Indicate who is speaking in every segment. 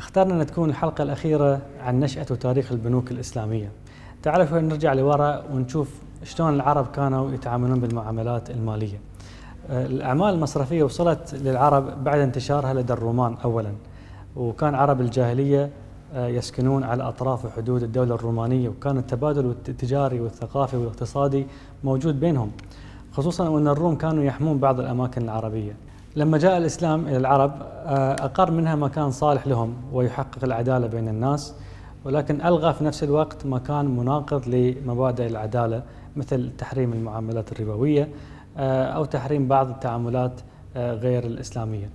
Speaker 1: اخترنا أن تكون الحلقة الأخيرة عن نشأة وتاريخ البنوك الإسلامية. تعالوا نرجع لوراء ونشوف شلون العرب كانوا يتعاملون بالمعاملات المالية. الأعمال المصرفية وصلت للعرب بعد انتشارها لدى الرومان أولا، وكان عرب الجاهلية يسكنون على أطراف وحدود الدولة الرومانية، وكان التبادل التجاري والثقافي والاقتصادي موجود بينهم، خصوصا أن الروم كانوا يحمون بعض الأماكن العربية. لما جاء الإسلام إلى العرب أقر منها مكان صالح لهم ويحقق العدالة بين الناس، ولكن ألغى في نفس الوقت مكان مناقض لمبادئ العدالة، مثل تحريم المعاملات الربوية أو تحريم بعض التعاملات غير الإسلامية،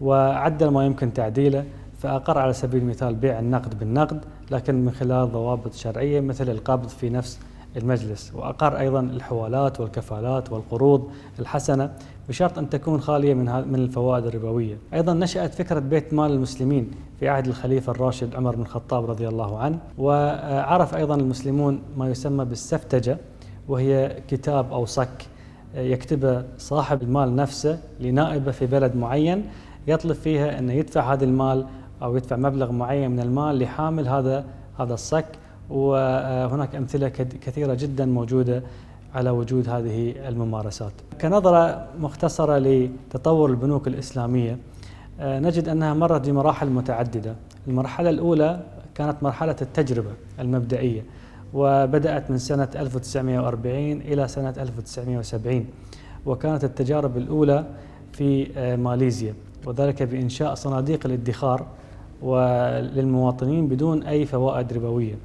Speaker 1: وعدل ما يمكن تعديله. فأقر على سبيل المثال بيع النقد بالنقد، لكن من خلال ضوابط شرعية مثل القبض في نفس المجلس، وأقر أيضا الحوالات والكفالات والقروض الحسنة بشرط أن تكون خالية من الفوائد الربوية. أيضا نشأت فكرة بيت مال المسلمين في عهد الخليفة الراشد عمر بن الخطاب رضي الله عنه، وعرف أيضا المسلمون ما يسمى بالسفتجة، وهي كتاب أو صك يكتبه صاحب المال نفسه لنائبه في بلد معين، يطلب فيها أن يدفع هذا المال أو يدفع مبلغ معين من المال لحامل هذا الصك. وهناك أمثلة كثيرة جدا موجودة على وجود هذه الممارسات. كنظرة مختصرة لتطور البنوك الإسلامية، نجد أنها مرت بمراحل متعددة. المرحلة الأولى كانت مرحلة التجربة المبدئية، وبدأت من سنة 1940 إلى سنة 1970، وكانت التجارب الأولى في ماليزيا، وذلك بإنشاء صناديق الادخار للمواطنين بدون أي فوائد ربوية.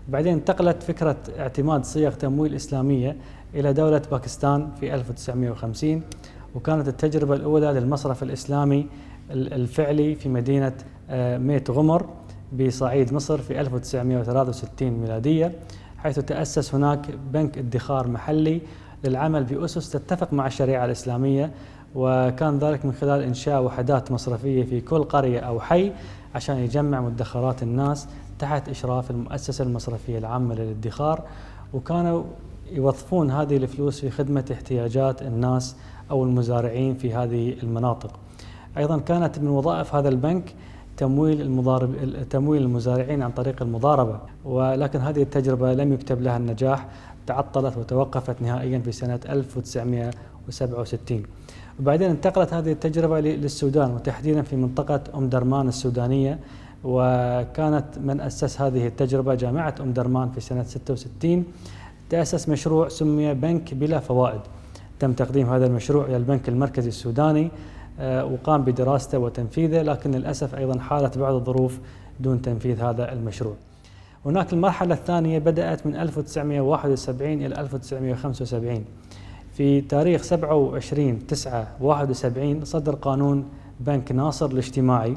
Speaker 1: بعدين انتقلت فكرة اعتماد صيغ تمويل إسلامية إلى دولة باكستان في 1950، وكانت التجربة الأولى للمصرف الإسلامي الفعلي في مدينة ميت غمر بصعيد مصر في 1963 ميلادية، حيث تأسس هناك بنك ادخار محلي للعمل بأسس تتفق مع الشريعة الإسلامية، وكان ذلك من خلال إنشاء وحدات مصرفية في كل قرية أو حي عشان يجمع مدخرات الناس تحت إشراف المؤسسة المصرفية العامة للادخار، وكانوا يوظفون هذه الفلوس في خدمة احتياجات الناس أو المزارعين في هذه المناطق. أيضا كانت من وظائف هذا البنك تمويل المزارعين عن طريق المضاربة، ولكن هذه التجربة لم يكتب لها النجاح، تعطلت وتوقفت نهائيا في سنة 1967. وبعدين انتقلت هذه التجربة للسودان، وتحديدا في منطقة أم درمان السودانية، وكانت من أسس هذه التجربة جامعة أم درمان في سنة 66. تأسس مشروع سمي بنك بلا فوائد، تم تقديم هذا المشروع إلى البنك المركزي السوداني، وقام بدراسته وتنفيذه، لكن للأسف أيضا حالت بعض الظروف دون تنفيذ هذا المشروع. هناك المرحلة الثانية بدأت من 1971 إلى 1975. في تاريخ 27/9/71 صدر قانون بنك ناصر الاجتماعي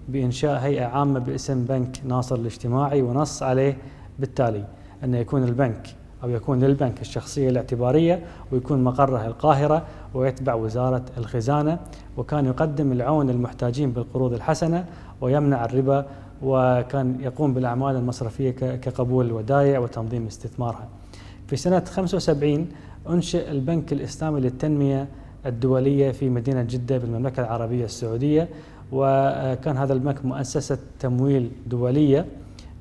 Speaker 1: بإنشاء هيئة عامة باسم بنك ناصر الاجتماعي، ونص عليه بالتالي أن يكون البنك أو يكون للبنك الشخصية الاعتبارية، ويكون مقره القاهرة، ويتبع وزارة الخزانة، وكان يقدم العون للمحتاجين بالقروض الحسنة ويمنع الربا، وكان يقوم بالأعمال المصرفية كقبول الودائع وتنظيم استثمارها. في سنة 75 أنشئ البنك الإسلامي للتنمية الدولية في مدينة جدة بالمملكة العربية السعودية، وكان هذا البنك مؤسسة تمويل دولية،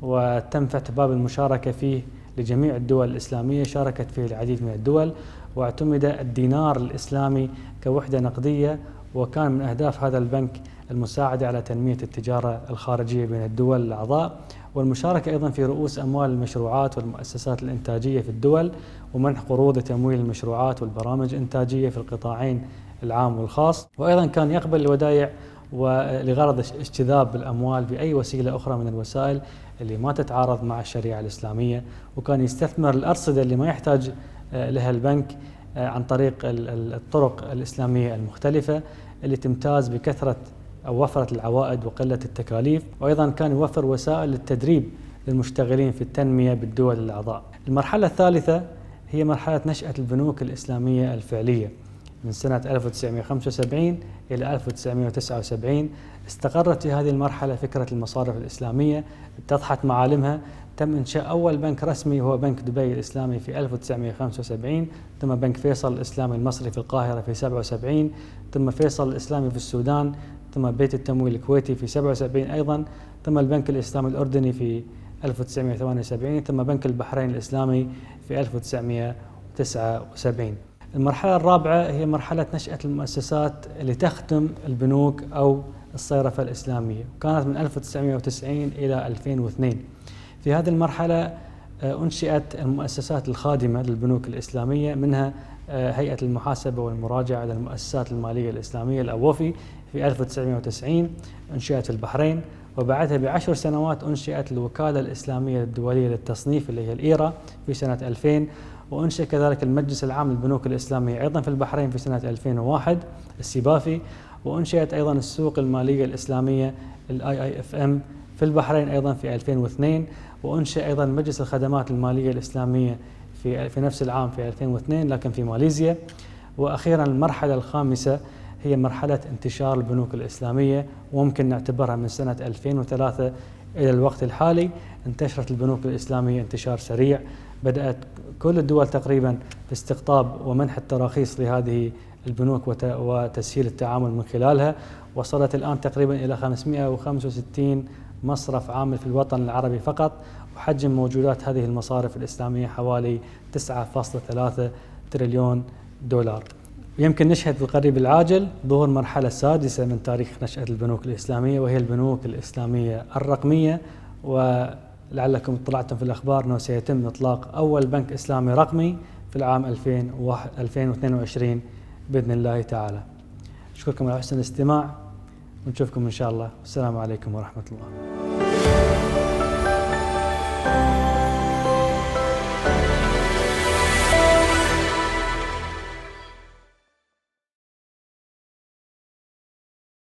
Speaker 1: وتم فتح باب المشاركة فيه لجميع الدول الإسلامية، شاركت فيه العديد من الدول، واعتمد الدينار الإسلامي كوحدة نقدية، وكان من أهداف هذا البنك المساعدة على تنمية التجارة الخارجية بين الدول الأعضاء، والمشاركة أيضا في رؤوس أموال المشروعات والمؤسسات الإنتاجية في الدول، ومنح قروض لتمويل المشروعات والبرامج الإنتاجية في القطاعين العام والخاص. وأيضا كان يقبل الودائع ولغرض اجتذاب الأموال بأي وسيلة أخرى من الوسائل اللي ما تتعارض مع الشريعة الإسلامية، وكان يستثمر الأرصدة اللي ما يحتاج لها البنك عن طريق الطرق الإسلامية المختلفة اللي تمتاز بكثرة أو وفرة العوائد وقلة التكاليف. وأيضا كان يوفر وسائل للتدريب للمشتغلين في التنمية بالدول الأعضاء. المرحلة الثالثة هي مرحلة نشأة البنوك الإسلامية الفعلية من سنة 1975 إلى 1979. استقرت في هذه المرحلة فكرة المصارف الإسلامية، اتضحت معالمها. تم إنشاء أول بنك رسمي هو بنك دبي الإسلامي في 1975، ثم بنك فيصل الإسلامي المصري في القاهرة في 77، ثم فيصل الإسلامي في السودان، ثم بيت التمويل الكويتي في 77 أيضا، ثم البنك الإسلامي الأردني في 1978، ثم بنك البحرين الإسلامي في 1979. المرحلة الرابعة هي مرحلة نشأة المؤسسات اللي تخدم البنوك أو الصيرفة الإسلامية، وكانت من 1990 إلى 2002. في هذه المرحلة أنشئت المؤسسات الخادمة للبنوك الإسلامية، منها هيئة المحاسبة والمراجعة للمؤسسات المالية الإسلامية الأوفي في 1990 أنشئت في البحرين، وبعدها ب10 سنوات أنشئت الوكالة الإسلامية الدولية للتصنيف اللي هي الإيرا في سنة 2000، وأنشئ كذلك المجلس العام للبنوك الإسلامية أيضا في البحرين في سنة 2001 السبافي، وأنشئت أيضا السوق المالية الإسلامية IIFM في البحرين أيضا في 2002، وأنشئ أيضا مجلس الخدمات المالية الإسلامية في نفس العام في 2002 لكن في ماليزيا. وأخيرا المرحلة الخامسة هي مرحلة انتشار البنوك الإسلامية، وممكن نعتبرها من سنة 2003 إلى الوقت الحالي. انتشرت البنوك الإسلامية انتشار سريع، بدأت كل الدول تقريبا باستقطاب ومنح التراخيص لهذه البنوك وتسهيل التعامل من خلالها. وصلت الآن تقريبا إلى 565 مصرف عامل في الوطن العربي فقط، وحجم موجودات هذه المصارف الإسلامية حوالي 9.3 تريليون دولار. يمكن نشهد في القريب العاجل ظهور مرحلة سادسة من تاريخ نشأة البنوك الإسلامية، وهي البنوك الإسلامية الرقمية. ولعلكم اطلعتم في الأخبار أنه سيتم إطلاق أول بنك إسلامي رقمي في العام 2022 بإذن الله تعالى. أشكركم على حسن الاستماع، ونشوفكم إن شاء الله. والسلام عليكم ورحمة الله.